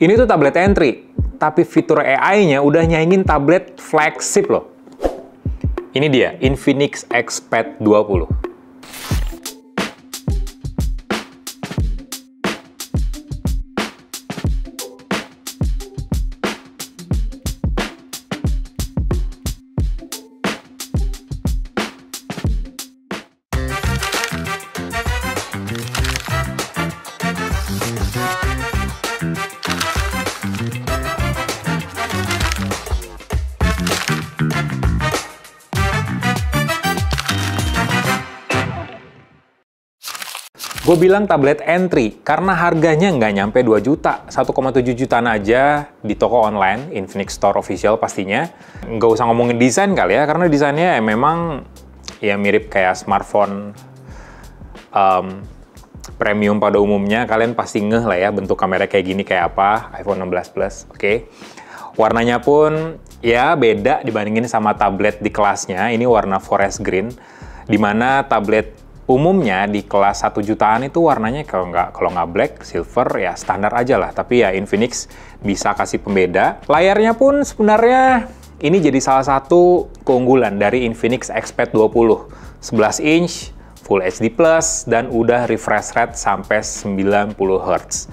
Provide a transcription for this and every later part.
Ini tuh tablet entry, tapi fitur AI-nya udah nyaingin tablet flagship loh. Ini dia, Infinix Xpad 20. Gue bilang tablet entry karena harganya nggak nyampe 2 juta, 1,7 jutaan aja di toko online, Infinix Store Official pastinya. Nggak usah ngomongin desain kali ya, karena desainnya memang ya mirip kayak smartphone premium pada umumnya. Kalian pasti ngeh lah ya bentuk kamera kayak gini kayak apa, iPhone 16 Plus, oke. Warnanya pun ya beda dibandingin sama tablet di kelasnya, ini warna forest green, dimana tablet umumnya di kelas 1 jutaan itu warnanya kalau nggak black, silver ya standar aja lah. Tapi ya Infinix bisa kasih pembeda. Layarnya pun sebenarnya ini jadi salah satu keunggulan dari Infinix Xpad 20. 11 inch, Full HD+, dan udah refresh rate sampai 90 Hz.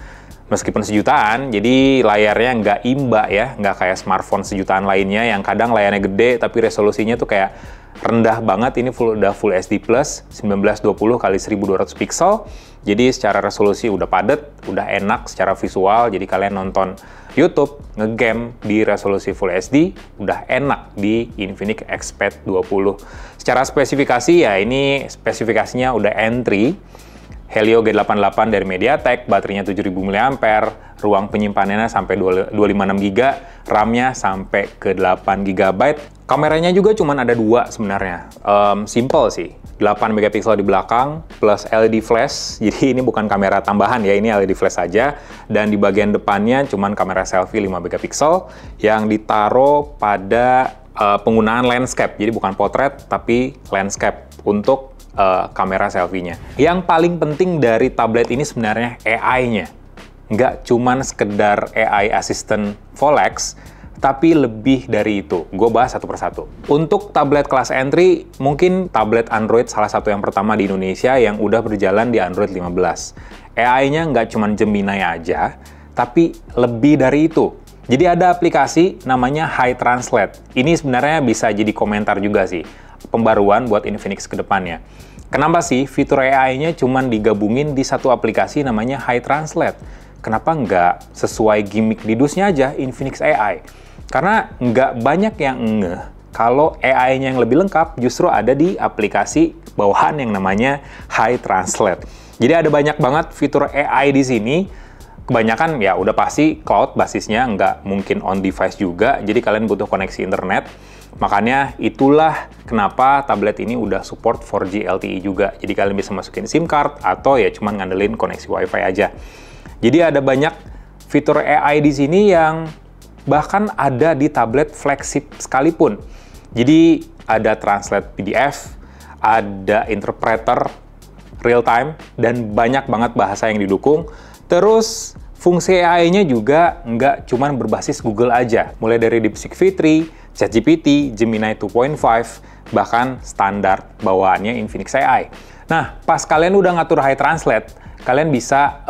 Meskipun sejutaan, jadi layarnya nggak imba ya, nggak kayak smartphone sejutaan lainnya yang kadang layarnya gede tapi resolusinya tuh kayak rendah banget. Ini udah Full HD+, 1920x1200 pixel. Jadi secara resolusi udah padat, udah enak secara visual. Jadi kalian nonton YouTube, ngegame di resolusi Full HD, udah enak di Infinix Xpad 20. Secara spesifikasi ya ini spesifikasinya udah entry. Helio G88 dari MediaTek, baterainya 7000 mAh, ruang penyimpanannya sampai 256 GB, RAM-nya sampai ke 8 GB. Kameranya juga cuma ada 2 sebenarnya. Simple sih. 8 megapiksel di belakang plus LED flash. Jadi ini bukan kamera tambahan ya, ini LED flash saja. Dan di bagian depannya cuma kamera selfie 5 megapiksel yang ditaruh pada penggunaan landscape. Jadi bukan potret tapi landscape untuk kamera selfie-nya. Yang paling penting dari tablet ini sebenarnya AI-nya. Nggak cuman sekedar AI Assistant Volex, tapi lebih dari itu. Gue bahas satu persatu. Untuk tablet kelas entry, mungkin tablet Android salah satu yang pertama di Indonesia yang udah berjalan di Android 15. AI-nya nggak cuman Gemini aja, tapi lebih dari itu. Jadi ada aplikasi namanya Hi Translate. Ini sebenarnya bisa jadi komentar juga sih, pembaruan buat Infinix ke depannya. Kenapa sih fitur AI-nya cuman digabungin di satu aplikasi namanya Hi Translate? Kenapa nggak sesuai gimmick di dusnya aja Infinix AI? Karena nggak banyak yang ngeh kalau AI-nya yang lebih lengkap justru ada di aplikasi bawahan yang namanya Hi Translate. Jadi ada banyak banget fitur AI di sini. Kebanyakan ya udah pasti cloud basisnya, nggak mungkin on device juga, jadi kalian butuh koneksi internet. Makanya itulah kenapa tablet ini udah support 4G LTE juga. Jadi kalian bisa masukin SIM card atau ya cuman ngandelin koneksi WiFi aja. Jadi ada banyak fitur AI di sini yang bahkan ada di tablet flagship sekalipun. Jadi ada translate PDF, ada interpreter real time, dan banyak banget bahasa yang didukung. Terus fungsi AI-nya juga nggak cuman berbasis Google aja. Mulai dari DeepSeek V3, ChatGPT, Gemini 2.5, bahkan standar bawaannya Infinix AI. Nah, pas kalian udah ngatur Hi Translate, kalian bisa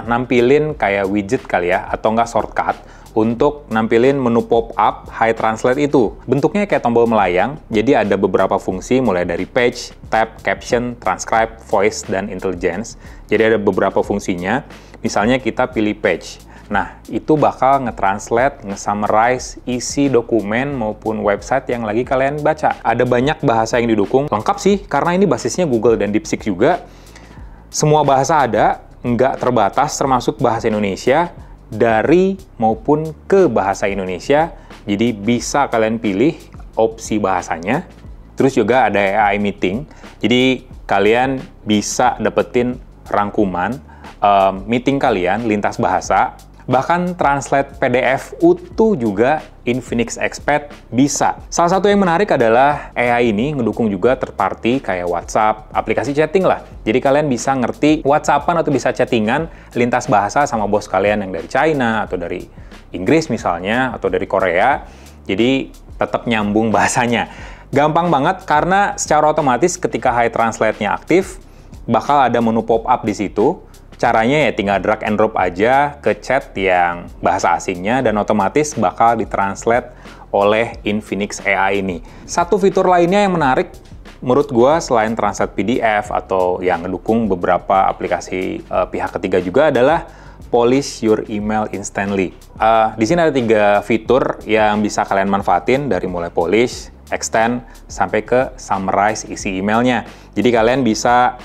nampilin kayak widget kali ya, atau nggak shortcut, untuk nampilin menu pop-up Hi Translate itu. Bentuknya kayak tombol melayang, jadi ada beberapa fungsi mulai dari page, tab, caption, transcribe, voice, dan intelligence. Jadi ada beberapa fungsinya. Misalnya kita pilih page. Nah, itu bakal nge-translate, nge-summarize isi dokumen maupun website yang lagi kalian baca. Ada banyak bahasa yang didukung. Lengkap sih, karena ini basisnya Google dan DeepSeek juga. Semua bahasa ada, nggak terbatas, termasuk bahasa Indonesia, dari maupun ke bahasa Indonesia. Jadi bisa kalian pilih opsi bahasanya. Terus juga ada AI Meeting. Jadi kalian bisa dapetin rangkuman meeting kalian lintas bahasa. Bahkan translate PDF utuh juga Infinix Expert bisa. Salah satu yang menarik adalah AI ini ngedukung juga third party kayak WhatsApp, aplikasi chatting lah. Jadi kalian bisa ngerti WhatsAppan atau bisa chattingan lintas bahasa sama bos kalian yang dari China atau dari Inggris misalnya atau dari Korea. Jadi tetap nyambung bahasanya. Gampang banget karena secara otomatis ketika Hi Translate-nya aktif, bakal ada menu pop-up di situ. Caranya ya tinggal drag and drop aja ke chat yang bahasa asingnya dan otomatis bakal ditranslate oleh Infinix AI ini. Satu fitur lainnya yang menarik menurut gua selain translate PDF atau yang ngedukung beberapa aplikasi pihak ketiga juga adalah polish your email instantly. Di sini ada 3 fitur yang bisa kalian manfaatin dari mulai polish, extend, sampai ke summarize isi emailnya. Jadi kalian bisa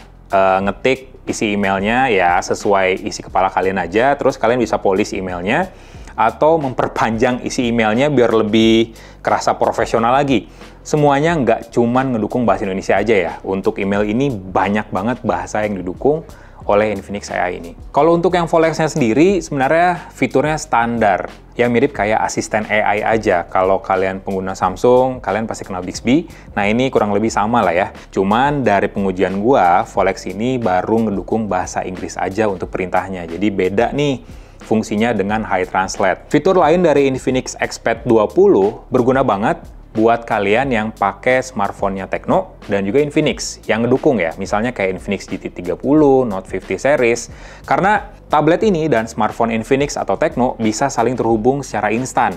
ngetik isi emailnya ya sesuai isi kepala kalian aja, terus kalian bisa polish emailnya atau memperpanjang isi emailnya biar lebih kerasa profesional lagi. Semuanya nggak cuman ngedukung bahasa Indonesia aja ya. Untuk email ini banyak banget bahasa yang didukung oleh Infinix AI ini. Kalau untuk yang Volex-nya sendiri, sebenarnya fiturnya standar, yang mirip kayak asisten AI aja. Kalau kalian pengguna Samsung, kalian pasti kenal Bixby. Nah, ini kurang lebih sama lah ya. Cuman dari pengujian gua, Volex ini baru ngedukung bahasa Inggris aja untuk perintahnya. Jadi beda nih fungsinya dengan Hi Translate. Fitur lain dari Infinix Expert 20 berguna banget buat kalian yang pakai smartphone-nya Tecno dan juga Infinix yang ngedukung ya, misalnya kayak Infinix GT30, Note 50 series. Karena tablet ini dan smartphone Infinix atau Tecno bisa saling terhubung secara instan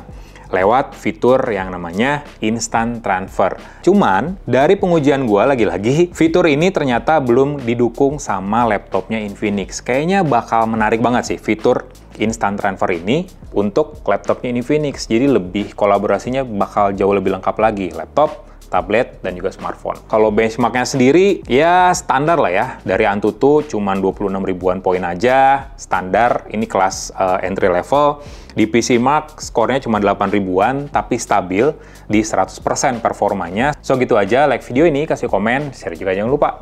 lewat fitur yang namanya Instant Transfer. Cuman, dari pengujian gua lagi-lagi, fitur ini ternyata belum didukung sama laptopnya Infinix. Kayaknya bakal menarik banget sih fitur Instant Transfer ini untuk laptopnya Infinix. Jadi lebih kolaborasinya bakal jauh lebih lengkap lagi. Laptop, tablet, dan juga smartphone. Kalau benchmarknya sendiri, ya standar lah ya. Dari Antutu cuma 26 ribuan poin aja, standar. Ini kelas entry level. Di PC Mark, skornya cuma 8 ribuan, tapi stabil di 100% performanya. So gitu aja, like video ini, kasih komen, share juga jangan lupa.